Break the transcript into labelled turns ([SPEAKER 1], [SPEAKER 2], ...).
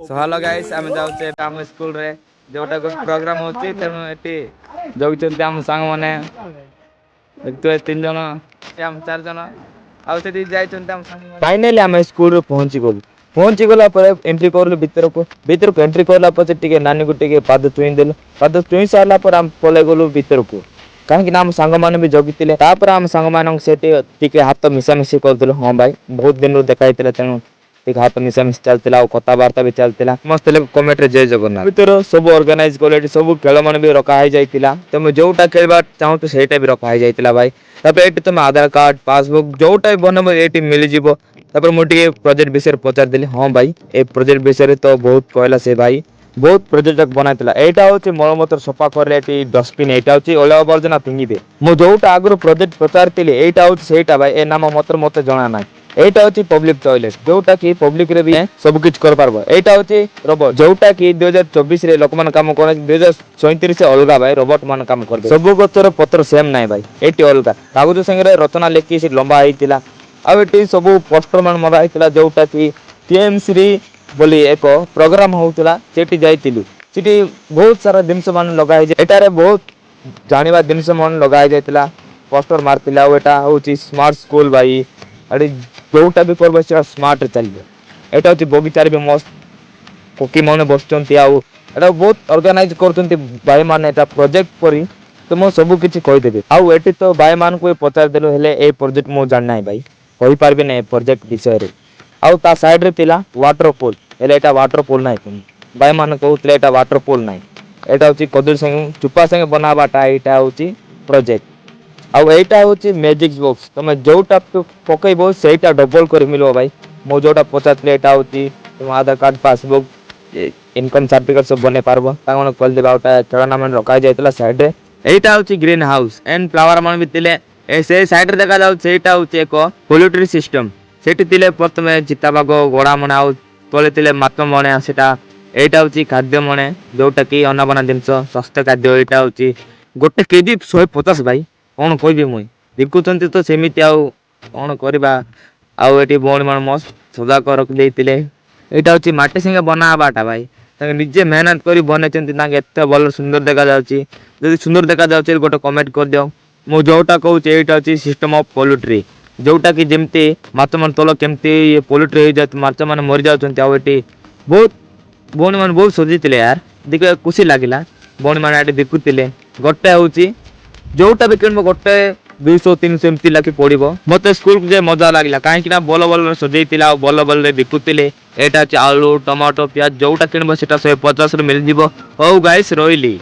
[SPEAKER 1] So hello guys आम जाऊे आम school रे जोटा प्रोग्राम होची तेणु एटी जगचंती आम सांग माने देखते तीन जन आम चार जन आउे जाइछंती आम सांग फाइनली आम स्कूल रे पहुंची गला पर एंट्री करलु भीतर को एंट्री करला पर टिके नानी को टिके पाद छुई देलु पाद छुई सारला पर आम पले गलु भीतर को कहीं आम सांग मैंने भी जगिले आम सांग मान से हाथ मिसामिशी करदे हाँ भाई बहुत दिन देखाई तेणु हाथ मिसामिशी चलता कथबार्ता भी चलता मस्त कमेंट जय जगन्नाथ भर सब ऑर्गेनाइज कले सब खेल मान भी रखाई जाता तुम जोटा खेलवा चाहूँ सहीटा भी रखाई जाता भाई ये तुम आधार कार्ड पासबुक जोटा भी बनब ये मिल जापर मुझे प्रोजेक्ट विषय पचारि हाँ भाई ये प्रोजेक्ट विषय तो बहुत कहला से भाई बहुत प्रोजेक्ट बनाई यहाँ हूँ मलमूत्र सफा कर डस्टबिन यहाँ हूँ अलिया आवर्जना फिंगे मुझे जोटा आगुरी प्रोजेक्ट पचारि यहाँ हूँ सहीटा भाई ए नाम मत जना ना यहाँ हूँ पब्लिक टॉयलेट जोटा कि पब्लिक रे भी सब किछ कर पारबो यहाँ हूँ रोबोट जोटा कि 2024 रे लोक मान काम कर 2037 से अलग भाई रोबोट मान काम कर सब गचर पत्र सेम नाई भाई ये अलग कागज संगे रचना लिखी से लंबा होता आठी सब पोस्टर मान मरा होता जोटा कि पीएम श्री बोली एक प्रोग्राम होता सेठी जाइलु सेठी बहुत सारा जिनस मान लगाई एटारे बहुत जानिबा जिनस मान लगाई जाइतिला पोस्टर मारतिला एटा होची स्मार्ट स्कूल भाई अरे जोटा भी करबो से स्मार्ट चलिए एटा होची बगीचार भी मस्त कोकी माने बसचंती आउ एटा बहुत ऑर्गेनाइज करचंती भाई माने एटा प्रोजेक्ट परी तो मो सब किछि कहि देबे आउ एटी तो भाई मान को पचार देलो हेले ए प्रोजेक्ट मो जान नाही भाई कहि पारबे नै प्रोजेक्ट विषय रे आउ ता साइड रे तिला वाटरफॉल हेले एटा वाटरफॉल नाही भाई मान कहउतले एटा वाटरफॉल नाही एटा होची कदर संग चुपा संग बनाबाटा एटा होची प्रोजेक्ट आउ एटा होची मैजिक बॉक्स तुम जोटा पकईबो सेटा डबल कर मिलो भाई मो जोटा पचार एटा होची तुम आधार कार्ड पासबुक इनकम सर्टिफिकेट सब बने पारबो तांगन कल देबाटा चळना मन रखा जायतला साइड रे एटा होची ग्रीन हाउस एंड फ्लावर मन भी तिले से साइड रे देखा जाउ सेटा होची एक पोल्ट्री सिस्टम सेठी तिले प्रथमे चिताबाग गोड़ा मन आउ तले तिले मात्म मने सेटा एटा होची खाद्य मने जोटा कि अनाबना जिंस स्वास्थ्य खाद्य एटा होची गोटे केजी 150 भाई कौन कहबी मुई बिकुचंती तो सेमिति आउ कौन करबा आउ एटी बोण मान मस्त सजा कर रख देतिले एटा होची माटी संगे बनाबाटा भाई ताके निजे मेहनत करी बनेचंती ताके एते भल सुंदर देखा जाउची जदी सुंदर देखा जाउची गोटे कमेंट कर दियो मु जोटा कहूची एटा होची सिस्टम ऑफ पोल्ट्री जोटा कि जेमती माछ मन तल केमती पोल्ट्री हो जात माछ मन मरि जाउचंती आउ एटी बहुत बोण मान बहुत सजीतिले यार देखि खुशी लागिला बोण मान एटी देखुतिले गोटे होची जोटा भी किणब गोटे 200-300 एमती लाखी पड़ो मत स्कूल जे मजा लगला कहीं बल बल सजेला बल बल बिकुले एटा आलू टमाटो प्याज जोटा किणब से 150 मिल जाव। हौ गाइस रही।